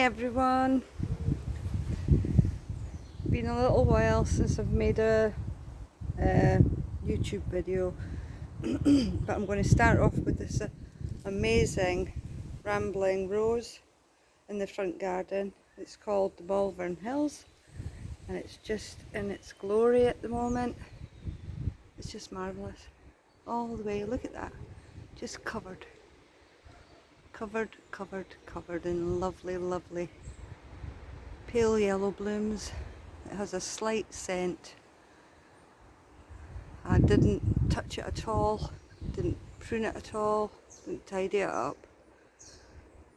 Hi everyone. Been a little while since I've made a YouTube video, but I'm going to start off with this amazing rambling rose in the front garden. It's called the Malvern Hills and it's just in its glory at the moment. It's just marvellous all the way. Look at that, just covered in lovely pale yellow blooms. It has a slight scent. I didn't touch it at all, didn't prune it at all, didn't tidy it up.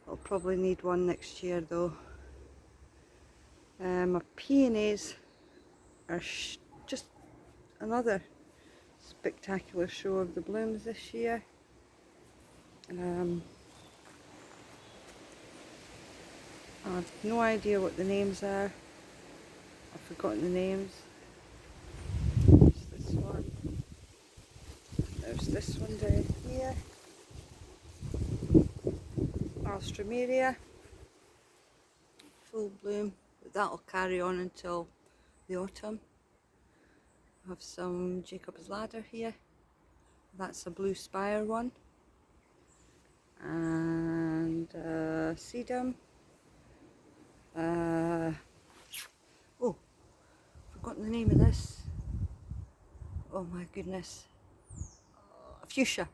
I'll probably need one next year though. My peonies are just another spectacular show of the blooms this year. I have no idea what the names are. I've forgotten the names. There's this one. There's this one down here. Alstroemeria. Full bloom. But that'll carry on until the autumn. I have some Jacob's Ladder here. That's a blue spire one. And sedum. Oh, forgotten the name of this. Oh my goodness. A fuchsia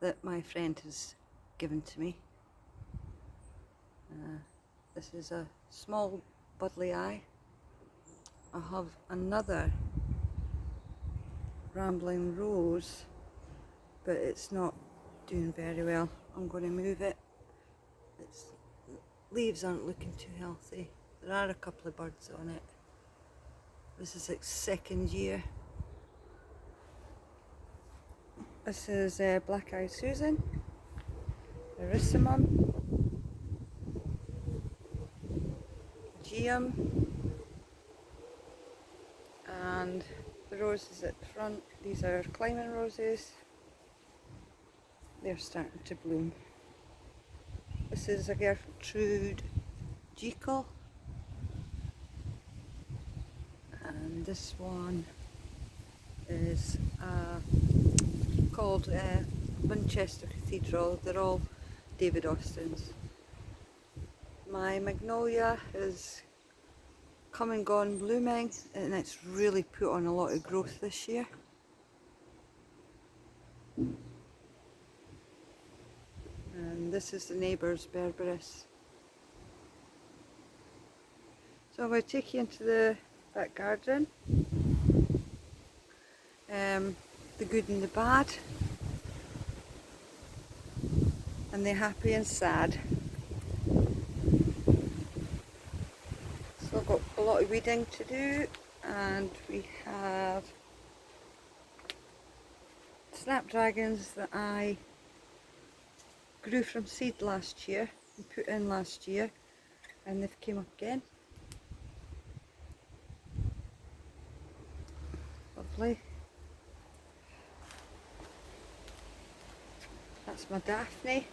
that my friend has given to me. This is a small buddly eye. I have another rambling rose, but it's not doing very well. I'm going to move it. Its leaves aren't looking too healthy. There are a couple of birds on it. This is its second year. This is Black Eyed Susan, Erissimum, Geum, and the roses at the front. These are climbing roses. They're starting to bloom. This is a Gertrude Jekyll, and this one is called Winchester Cathedral. They're all David Austins. My magnolia is come and gone blooming, and it's really put on a lot of growth this year. And this is the neighbour's berberis. So I'm going to take you into the back garden. The good and the bad, and the happy and sad. So I've got a lot of weeding to do, and we have Snapdragons that I grew from seed last year and put in last year, and they've came up again. Lovely. That's my Daphne,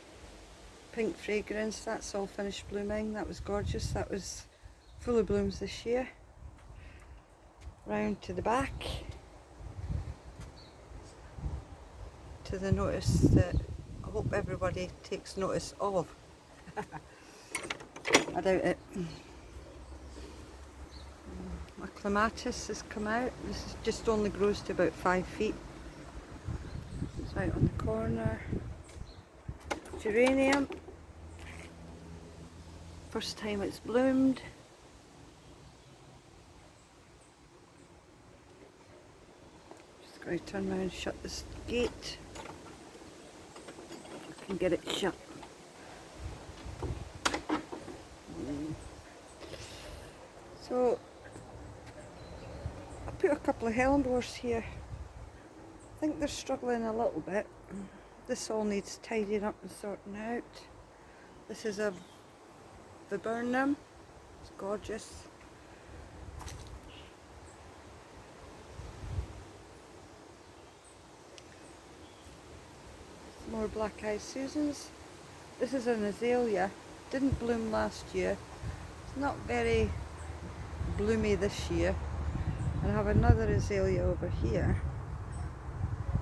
pink fragrance. That's all finished blooming. That was gorgeous. That was full of blooms this year. Round to the back to the notice that I hope everybody takes notice of. I doubt it. My clematis has come out. This just only grows to about 5 feet. It's out on the corner. Geranium. First time it's bloomed. Just going to turn around and shut this gate. I can get it shut. So I put a couple of hellebores here. I think they're struggling a little bit. This all needs tidying up and sorting out. This is a Viburnum. It's gorgeous. More Black Eyed Susans. This is an azalea didn't bloom last year. It's not very bloomy this year. And I have another azalea over here.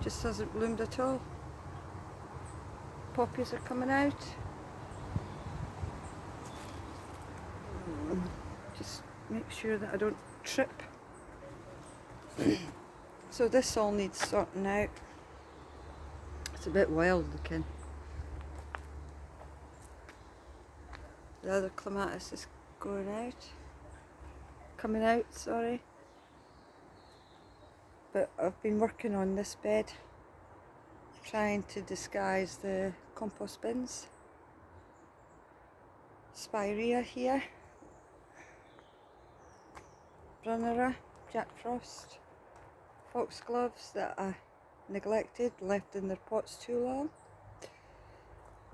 Just hasn't bloomed at all. Poppies are coming out. Just make sure that I don't trip. So this all needs sorting out. It's a bit wild looking. The other clematis is coming out, sorry. But I've been working on this bed, trying to disguise the compost bins. Spirea here. Brunnera, Jack Frost, foxgloves that I neglected, left in their pots too long.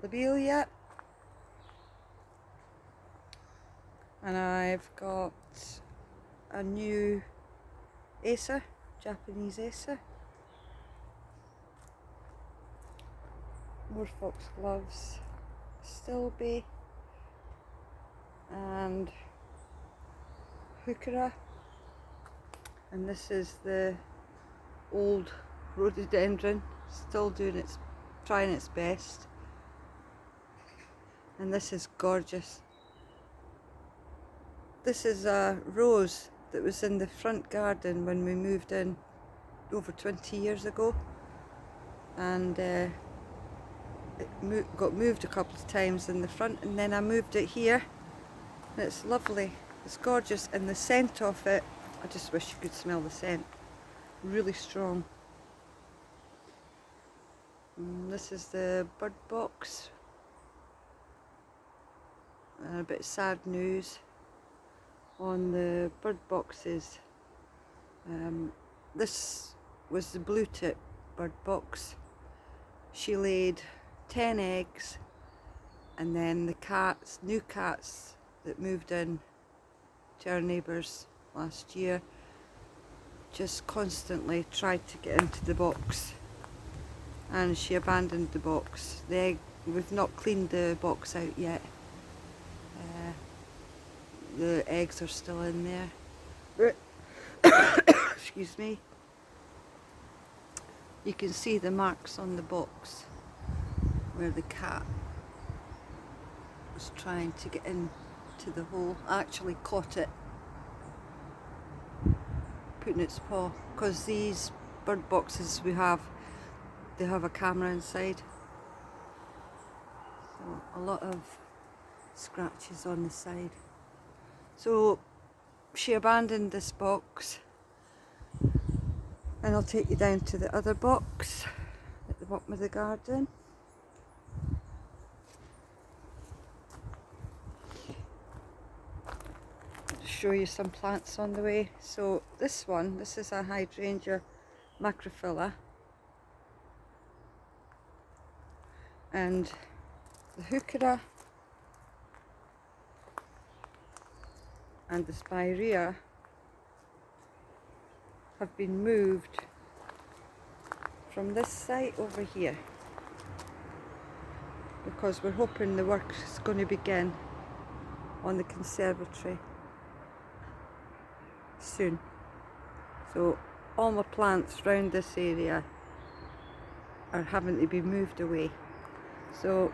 Lobelia. And I've got a new Acer, Japanese Acer. More foxgloves, Stilby, and Heuchera. And this is the old Rhododendron, still trying its best. And this is gorgeous. This is a rose that was in the front garden when we moved in over 20 years ago, and it got moved a couple of times in the front, and then I moved it here, and it's lovely, it's gorgeous, and the scent of it, I just wish you could smell the scent, really strong. And this is the bird box, a bit sad news on the bird boxes. This was the blue tip bird box. She laid 10 eggs, and then the new cats that moved in to our neighbours last year just constantly tried to get into the box, and she abandoned the box. We've not cleaned the box out yet. The eggs are still in there. Excuse me. You can see the marks on the box where the cat was trying to get into the hole. I actually caught it putting its paw, because these bird boxes they have a camera inside. So a lot of scratches on the side. So she abandoned this box, and I'll take you down to the other box at the bottom of the garden. I'll show you some plants on the way. So this is a Hydrangea Microfiller, and the Heuchera and the Spirea have been moved from this site over here, because we're hoping the work is going to begin on the conservatory soon. So all my plants around this area are having to be moved away. So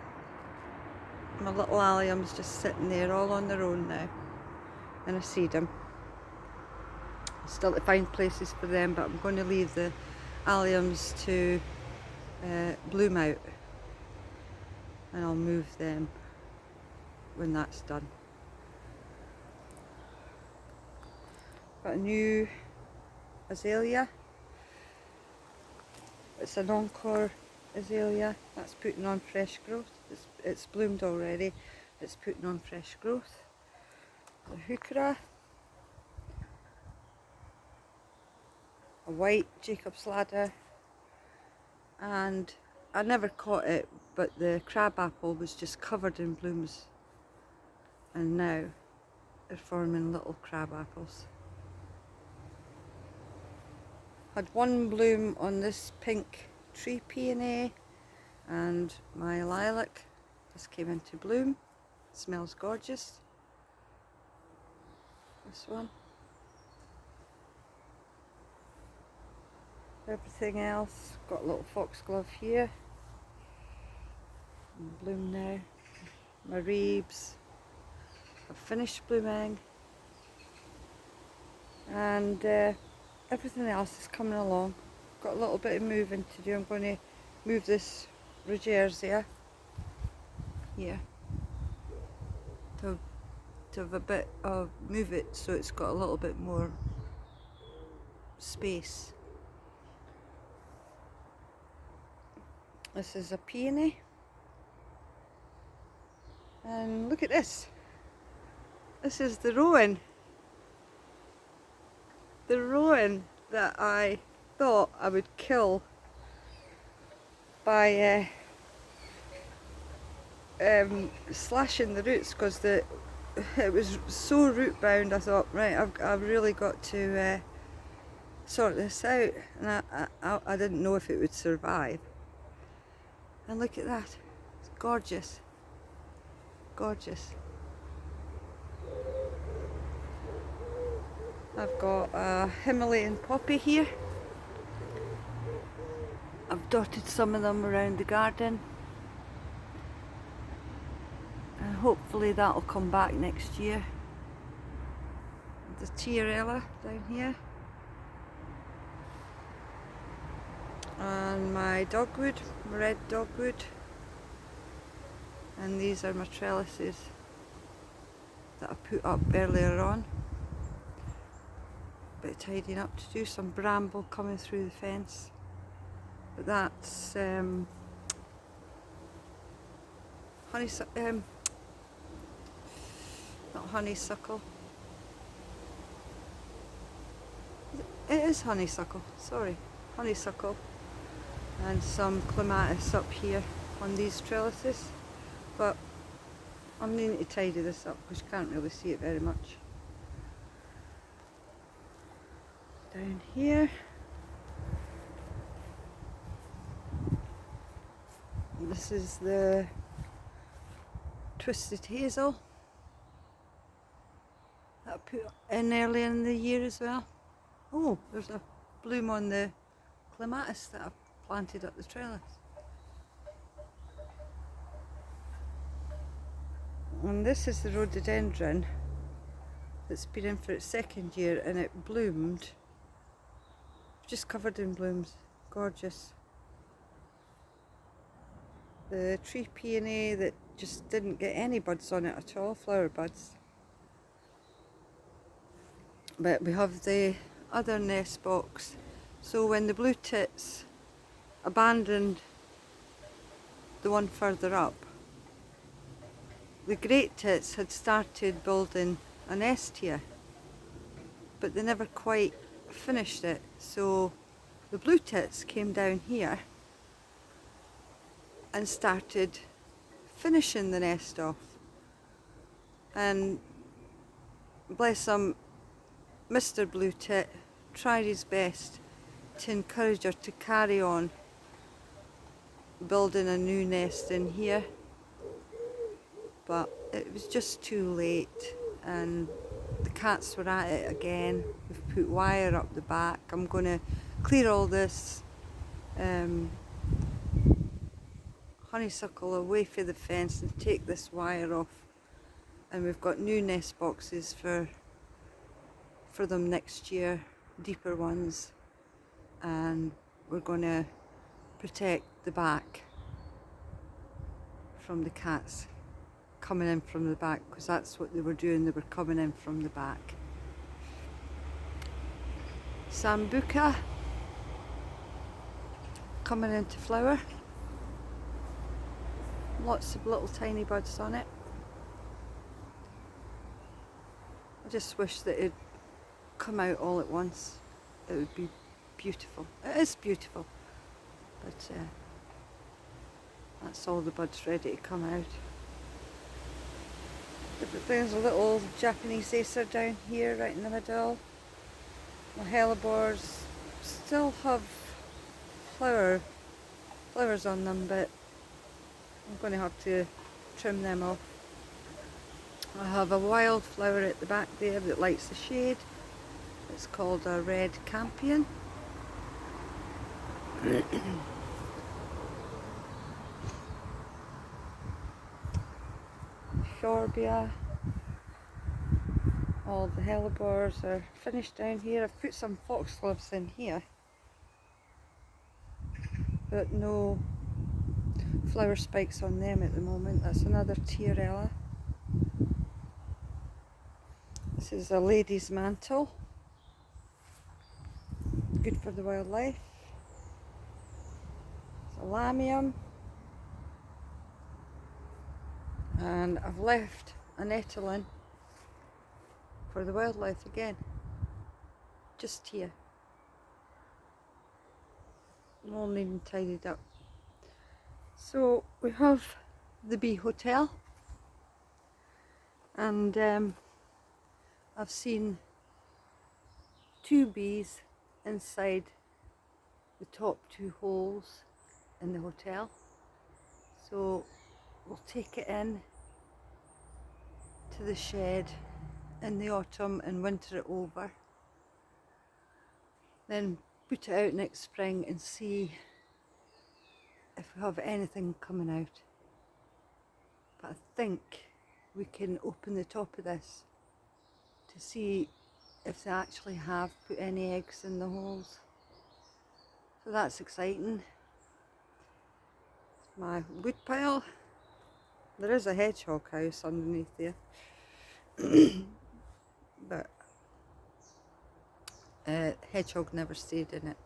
my little allium's just sitting there all on their own now, and I see them. Still to find places for them, but I'm going to leave the alliums to bloom out, and I'll move them when that's done. Got a new azalea. It's an Encore Azalea that's putting on fresh growth. It's bloomed already. It's putting on fresh growth. The Heuchera, a white Jacob's Ladder, and I never caught it, but the crabapple was just covered in blooms, and now they're forming little crab apples. Had one bloom on this pink tree peony, and my lilac just came into bloom. Smells gorgeous. This one. Everything else, got a little foxglove here. In bloom now. My reebs have finished blooming. And everything else is coming along. Got a little bit of moving to do. I'm going to move this Hydrangea here to have a bit of, move it so it's got a little bit more space. This is a peony. And look at this. This is the rowan. The rowan that I thought I would kill by slashing the roots, because it was so root bound. I thought, right, I've really got to sort this out, and I didn't know if it would survive. And look at that, it's gorgeous, gorgeous. I've got a Himalayan Poppy here. I've dotted some of them around the garden, and hopefully that'll come back next year. The Tiarella down here, and my dogwood, my red dogwood, and these are my trellises that I put up earlier on. Bit of tidying up to do, some bramble coming through the fence, but that's not honeysuckle. It is honeysuckle, sorry, honeysuckle, and some clematis up here on these trellises, but I'm needing to tidy this up because you can't really see it very much. Down here, this is the twisted hazel that I put in earlier in the year as well. Oh, there's a bloom on the clematis that I've planted up the trellis. And this is the rhododendron that's been in for its second year, and it bloomed. Just covered in blooms, gorgeous. The tree peony that just didn't get any buds on it at all, flower buds. But we have the other nest box. So when the blue tits abandoned the one further up, the great tits had started building a nest here, but they never quite finished it, so the blue tits came down here and started finishing the nest off. And bless him, Mr. Blue Tit tried his best to encourage her to carry on building a new nest in here, but it was just too late, and the cats were at it again. We've put wire up the back. I'm going to clear all this honeysuckle away from the fence and take this wire off, and we've got new nest boxes for them next year, deeper ones, and we're going to protect the back from the cats coming in from the back, because that's what they were doing, they were coming in from the back. Sambuca coming into flower, lots of little tiny buds on it. I just wish that it'd come out all at once. It would be beautiful. It is beautiful, but that's all the buds ready to come out. Different things, a little Japanese acer down here right in the middle. My hellebores still have flowers on them, but I'm going to have to trim them off. I have a wildflower at the back there that likes the shade. It's called a red campion. Shorbia. All the hellebores are finished down here. I've put some foxgloves in here, but no flower spikes on them at the moment. That's another tiarella. This is a lady's mantle, good for the wildlife. It's a lamium, and I've left a nettle for the wildlife again, just here. All needing tidied up. So we have the bee hotel, and I've seen 2 bees inside the top 2 holes in the hotel. So we'll take it in to the shed in the autumn and winter it over. Then put it out next spring and see if we have anything coming out. But I think we can open the top of this to see if they actually have put any eggs in the holes. So that's exciting. My wood pile. There is a hedgehog house underneath there. But hedgehog never stayed in it.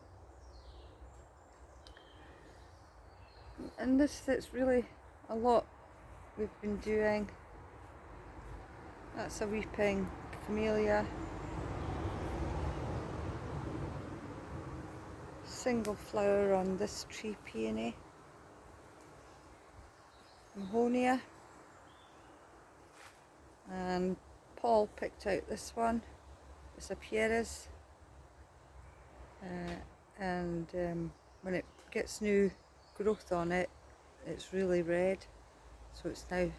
And it's really a lot we've been doing. That's a weeping camellia. Single flower on this tree peony. Mahonia. And Paul picked out this one. It's a Pieris. And when it gets new growth on it, it's really red. So it's now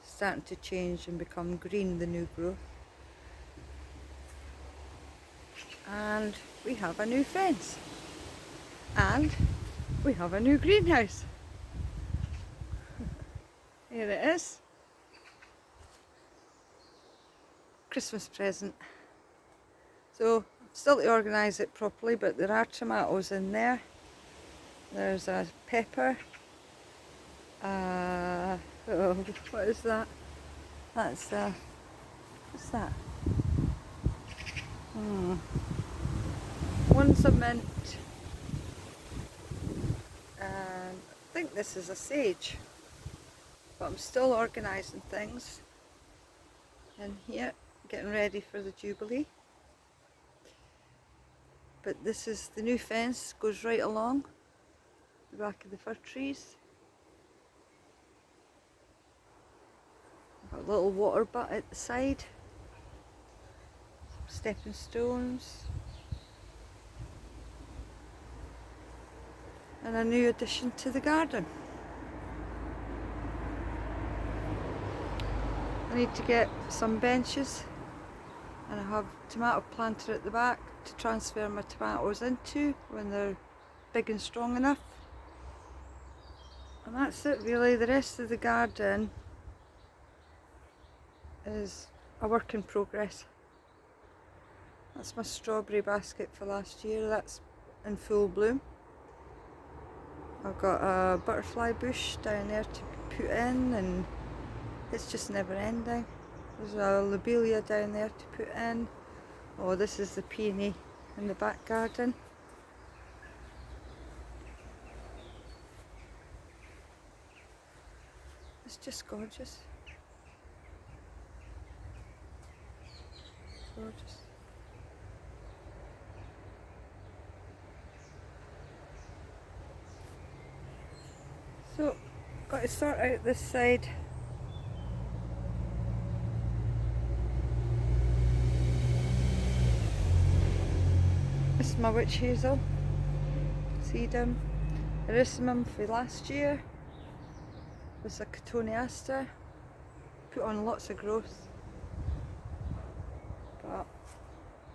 starting to change and become green, the new growth. And we have a new fence. And we have a new greenhouse. Here it is. Christmas present. So still to organise it properly, but there are tomatoes in there. There's a pepper. Oh, what is that? That's what's that? One's a mint, and I think this is a sage. But I'm still organising things in here, getting ready for the Jubilee. But this is the new fence, goes right along the back of the fir trees. Got a little water butt at the side, some stepping stones, and a new addition to the garden. I need to get some benches, and I have a tomato planter at the back to transfer my tomatoes into when they're big and strong enough. And that's it really. The rest of the garden is a work in progress. That's my strawberry basket for last year, that's in full bloom. I've got a butterfly bush down there to put in, and it's just never ending. There's a lobelia down there to put in. Oh, this is the peony in the back garden. It's just gorgeous. Gorgeous. So, got to sort out this side. This is my witch hazel, sedum, erysimum for last year. This is a cotoneaster, put on lots of growth.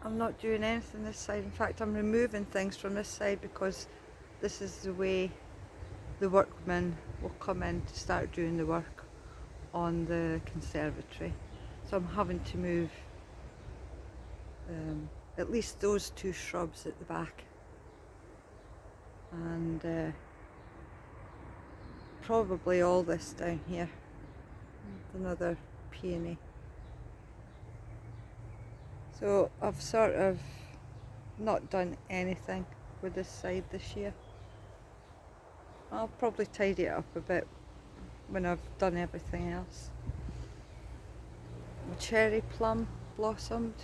I'm not doing anything this side. In fact, I'm removing things from this side because this is the way the workmen will come in to start doing the work on the conservatory. So I'm having to move at least those two shrubs at the back, and probably all this down here. Another peony. So I've sort of not done anything with this side this year. I'll probably tidy it up a bit when I've done everything else. My cherry plum blossomed.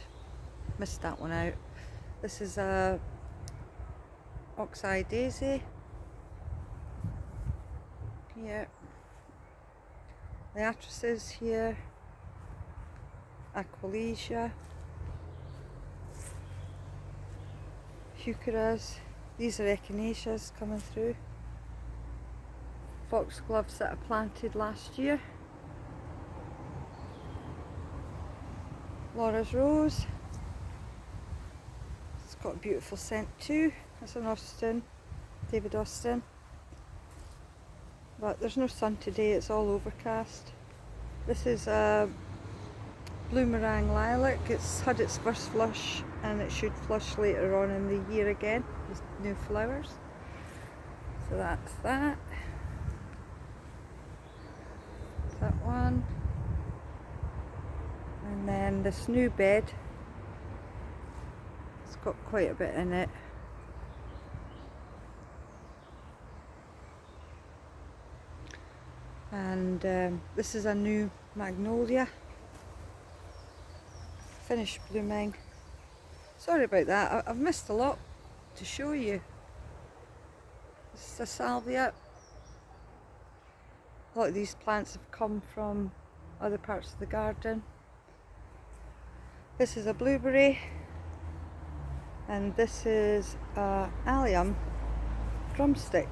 Missed that one out. This is a Oxide Daisy. Here. The Atrices here. Aqualesia. Heucheras. These are echinaceas coming through. Foxgloves that I planted last year. Laura's Rose. It's got a beautiful scent too. That's an Austin, David Austin. But there's no sun today, it's all overcast. This is a Bloomerang Lilac. It's had its first flush and it should flush later on in the year again with new flowers. So that's that. That one. And then this new bed, it's got quite a bit in it. And this is a new magnolia, finished blooming. Sorry about that, I've missed a lot to show you. This is a salvia. A lot of these plants have come from other parts of the garden. This is a blueberry, and this is a allium drumstick.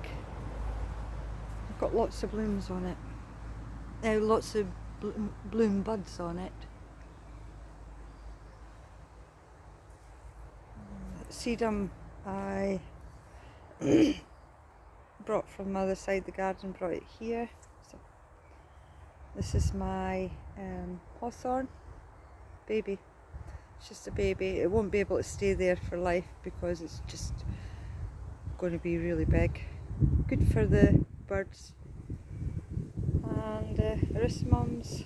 I've got lots of blooms on it. Now lots of bloom buds on it. Sedum I brought from the other side of the garden, brought it here. So this is my hawthorn baby. It's just a baby. It won't be able to stay there for life because it's just going to be really big. Good for the birds. And erysimums.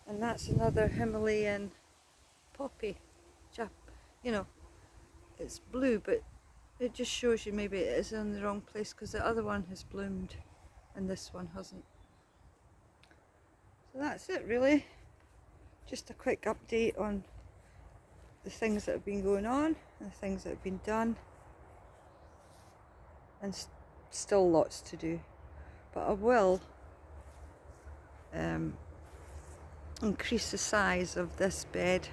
And that's another Himalayan Poppy. You know, it's blue, but it just shows you maybe it is in the wrong place because the other one has bloomed and this one hasn't. So that's it really. Just a quick update on the things that have been going on and the things that have been done, and still lots to do. But I will increase the size of this bed,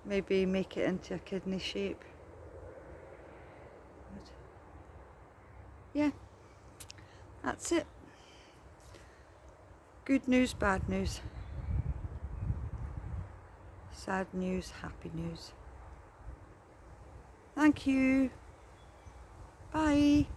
maybe make it into a kidney shape. But yeah, that's it. Good news, bad news. Sad news, happy news. Thank you. Bye.